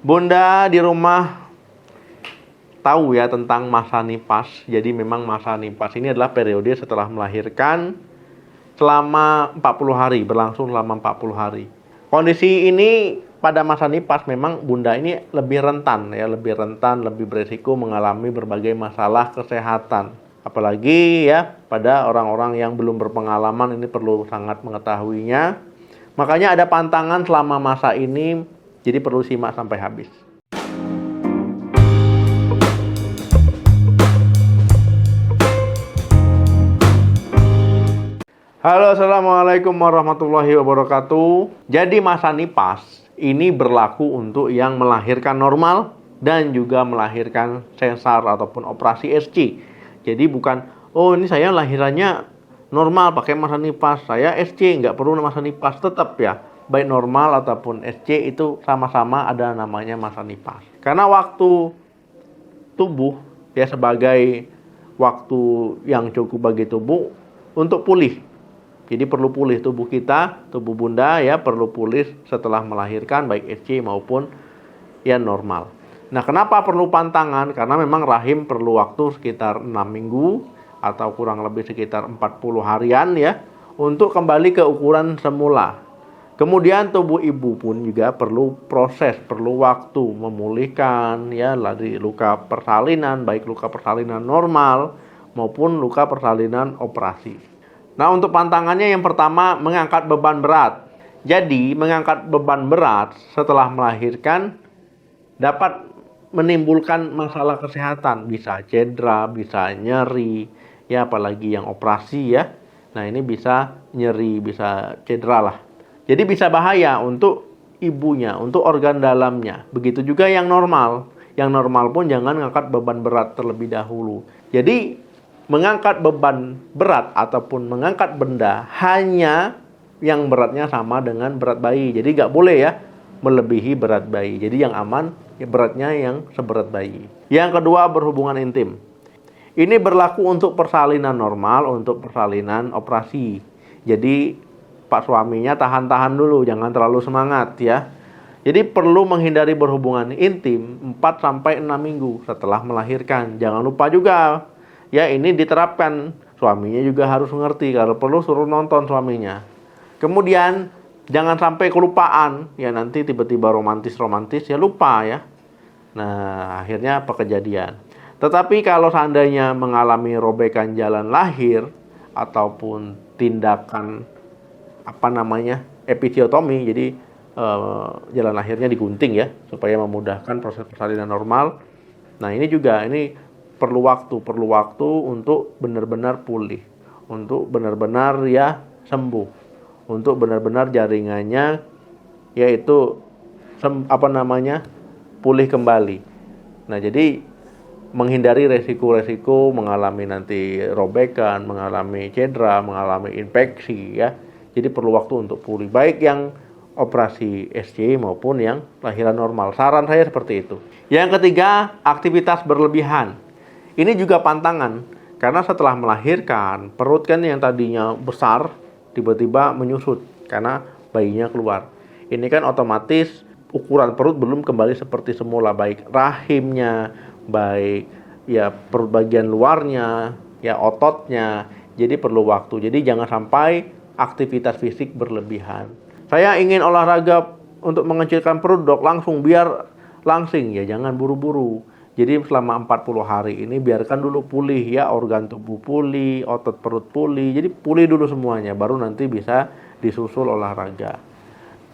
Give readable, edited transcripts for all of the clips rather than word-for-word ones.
Bunda di rumah tahu ya tentang masa nipas. Jadi memang masa nipas ini adalah periode setelah melahirkan selama 40 hari, berlangsung selama 40 hari. Kondisi ini pada masa nipas memang bunda ini lebih rentan ya, lebih beresiko mengalami berbagai masalah kesehatan. Apalagi ya pada orang-orang yang belum berpengalaman ini perlu sangat mengetahuinya. Makanya ada pantangan selama masa ini, jadi perlu simak sampai habis. Halo, assalamualaikum warahmatullahi wabarakatuh. Jadi masa nipas ini berlaku untuk yang melahirkan normal dan juga melahirkan sesar ataupun operasi SC. Jadi bukan, oh ini saya lahirannya normal pakai masa nipas, saya SC nggak perlu masa nipas. Tetap ya, baik normal ataupun SC itu sama-sama ada namanya masa nipas. Karena waktu tubuh ya sebagai waktu yang cukup bagi tubuh untuk pulih. Jadi perlu pulih tubuh kita, tubuh bunda ya perlu pulih setelah melahirkan baik SC maupun ya normal. Nah, kenapa perlu pantangan? Karena memang rahim perlu waktu sekitar 6 minggu atau kurang lebih sekitar 40 harian ya untuk kembali ke ukuran semula. Kemudian tubuh ibu pun juga perlu proses, perlu waktu memulihkan ya dari luka persalinan, baik luka persalinan normal maupun luka persalinan operasi. Nah, untuk pantangannya yang pertama mengangkat beban berat. Jadi, mengangkat beban berat setelah melahirkan dapat menimbulkan masalah kesehatan, bisa cedera, bisa nyeri, ya apalagi yang operasi ya. Nah, ini bisa nyeri, bisa cedera lah. Jadi bisa bahaya untuk ibunya, untuk organ dalamnya. Begitu juga yang normal. Yang normal pun jangan ngangkat beban berat terlebih dahulu. Jadi mengangkat beban berat ataupun mengangkat benda hanya yang beratnya sama dengan berat bayi. Jadi nggak boleh ya melebihi berat bayi. Jadi yang aman ya beratnya yang seberat bayi. Yang kedua, berhubungan intim. Ini berlaku untuk persalinan normal, untuk persalinan operasi. Jadi Pak suaminya tahan-tahan dulu, jangan terlalu semangat ya. Jadi perlu menghindari berhubungan intim 4-6 minggu setelah melahirkan. Jangan lupa juga ya ini diterapkan, suaminya juga harus mengerti, kalau perlu suruh nonton suaminya. Kemudian jangan sampai kelupaan, ya nanti tiba-tiba romantis ya lupa ya. Nah akhirnya apa kejadian. Tetapi kalau seandainya mengalami robekan jalan lahir ataupun tindakan episiotomi, jadi jalan lahirnya digunting ya supaya memudahkan proses persalinan normal. Nah ini perlu waktu untuk benar-benar pulih, untuk benar-benar ya sembuh, untuk benar-benar jaringannya yaitu pulih kembali. Nah, jadi menghindari resiko-resiko mengalami nanti robekan, mengalami cedera, mengalami infeksi ya. Jadi perlu waktu untuk pulih, baik yang operasi SC maupun yang lahiran normal. Saran saya seperti itu. Yang ketiga, aktivitas berlebihan. Ini juga pantangan, karena setelah melahirkan, perut kan yang tadinya besar, tiba-tiba menyusut, karena bayinya keluar. Ini kan otomatis ukuran perut belum kembali seperti semula, baik rahimnya, baik ya perut bagian luarnya, ya ototnya, jadi perlu waktu. Jadi jangan sampai aktivitas fisik berlebihan. Saya ingin olahraga untuk mengecilkan perut dok, langsung biar langsing, ya jangan buru-buru. Jadi selama 40 hari ini biarkan dulu pulih ya, organ tubuh pulih, otot perut pulih. Jadi pulih dulu semuanya, baru nanti bisa disusul olahraga.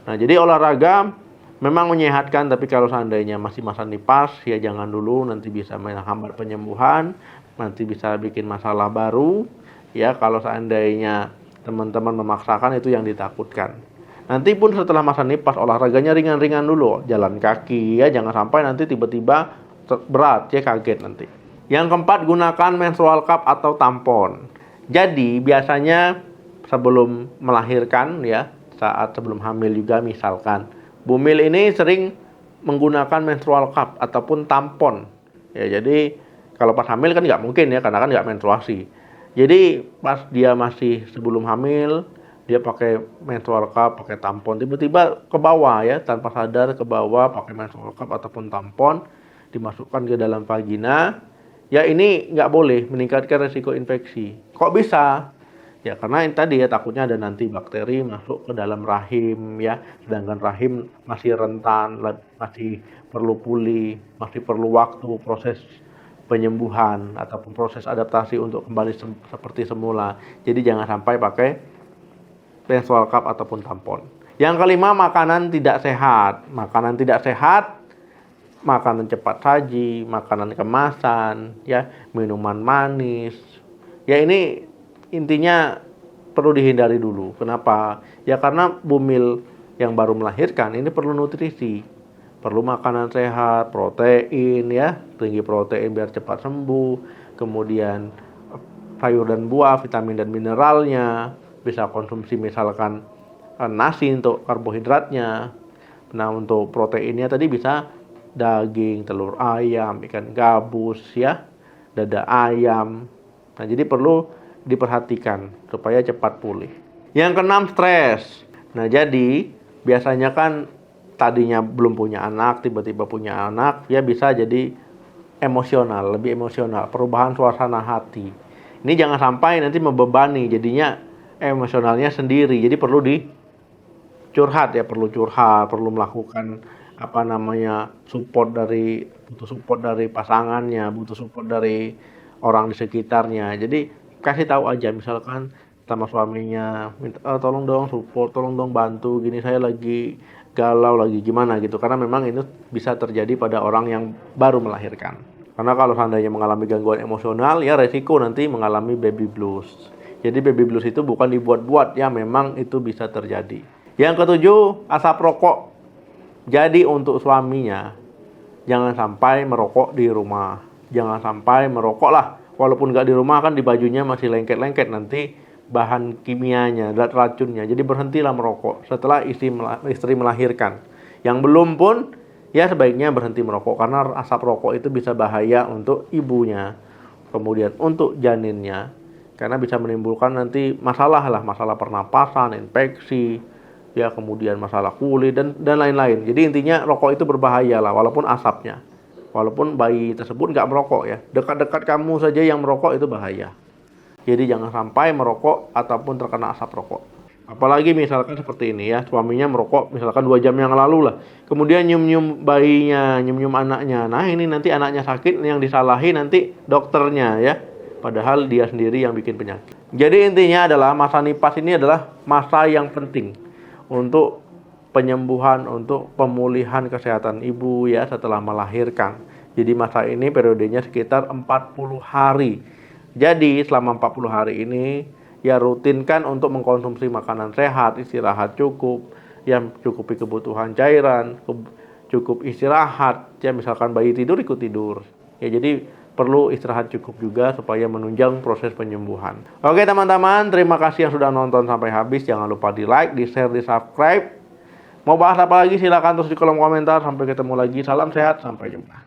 Nah jadi olahraga memang menyehatkan, tapi kalau seandainya masih masa nipas ya jangan dulu, nanti bisa menghambat penyembuhan, nanti bisa bikin masalah baru. Ya kalau seandainya teman-teman memaksakan, itu yang ditakutkan. Nanti pun setelah masa nipas olahraganya ringan-ringan dulu, jalan kaki ya, jangan sampai nanti tiba-tiba berat ya, kaget nanti. Yang keempat, gunakan menstrual cup atau tampon. Jadi biasanya sebelum melahirkan ya, saat sebelum hamil juga misalkan, bumil ini sering menggunakan menstrual cup ataupun tampon. Ya jadi kalau pas hamil kan nggak mungkin ya, karena kan nggak menstruasi. Jadi pas dia masih sebelum hamil, dia pakai menstrual cup, pakai tampon, tiba-tiba ke bawah ya, tanpa sadar ke bawah pakai menstrual cup ataupun tampon, dimasukkan ke dalam vagina, ya ini nggak boleh, meningkatkan resiko infeksi. Kok bisa? Ya karena yang tadi ya, takutnya ada nanti bakteri masuk ke dalam rahim ya, sedangkan rahim masih rentan, masih perlu pulih, masih perlu waktu proses penyembuhan ataupun proses adaptasi untuk kembali seperti semula. Jadi jangan sampai pakai menstrual cup ataupun tampon. Yang kelima, makanan tidak sehat. Makanan tidak sehat, makanan cepat saji, makanan kemasan, ya, minuman manis. Ya ini intinya perlu dihindari dulu. Kenapa? Ya karena bumil yang baru melahirkan ini perlu nutrisi. Perlu makanan sehat, protein ya, tinggi protein biar cepat sembuh. Kemudian sayur dan buah, vitamin dan mineralnya. Bisa konsumsi misalkan nasi untuk karbohidratnya. Nah, untuk proteinnya tadi bisa daging, telur ayam, ikan gabus ya, dada ayam. Nah, jadi perlu diperhatikan supaya cepat pulih. Yang keenam, stres. Nah, jadi biasanya kan tadinya belum punya anak, tiba-tiba punya anak, ya bisa jadi emosional, lebih emosional, perubahan suasana hati. Ini jangan sampai nanti membebani, jadinya emosionalnya sendiri. Jadi perlu dicurhat ya, perlu curhat, perlu melakukan butuh support dari pasangannya, butuh support dari orang di sekitarnya. Jadi kasih tahu aja, misalkan sama suaminya, minta tolong dong support, tolong dong bantu, gini saya lagi galau, lagi gimana gitu. Karena memang itu bisa terjadi pada orang yang baru melahirkan. Karena kalau seandainya mengalami gangguan emosional, ya resiko nanti mengalami baby blues. Jadi baby blues itu bukan dibuat-buat, ya memang itu bisa terjadi. Yang ketujuh, asap rokok. Jadi untuk suaminya, jangan sampai merokok di rumah. Jangan sampai merokok lah. Walaupun nggak di rumah, kan di bajunya masih lengket-lengket nanti bahan kimianya, racunnya. Jadi berhentilah merokok setelah istri melahirkan. Yang belum pun, ya sebaiknya berhenti merokok. Karena asap rokok itu bisa bahaya untuk ibunya. Kemudian untuk janinnya. Karena bisa menimbulkan nanti masalah pernapasan, infeksi, ya kemudian masalah kulit dan lain-lain. Jadi intinya rokok itu berbahaya lah, walaupun asapnya. Walaupun bayi tersebut nggak merokok ya, dekat-dekat kamu saja yang merokok itu bahaya. Jadi jangan sampai merokok ataupun terkena asap rokok. Apalagi misalkan seperti ini ya, suaminya merokok misalkan 2 jam yang lalu lah, kemudian nyium-nyium bayinya, nyium-nyium anaknya. Nah ini nanti anaknya sakit, yang disalahi nanti dokternya ya, padahal dia sendiri yang bikin penyakit. Jadi intinya adalah masa nipas ini adalah masa yang penting untuk penyembuhan, untuk pemulihan kesehatan ibu ya setelah melahirkan. Jadi masa ini periodenya sekitar 40 hari. Jadi selama 40 hari ini ya rutinkan untuk mengkonsumsi makanan sehat, istirahat cukup, yang cukupi kebutuhan cairan, cukup istirahat. Ya misalkan bayi tidur, ikut tidur. Ya jadi perlu istirahat cukup juga supaya menunjang proses penyembuhan. Oke teman-teman, terima kasih yang sudah nonton sampai habis. Jangan lupa di like, di share, di subscribe. Mau bahas apa lagi silahkan tulis di kolom komentar. Sampai ketemu lagi, salam sehat, sampai jumpa.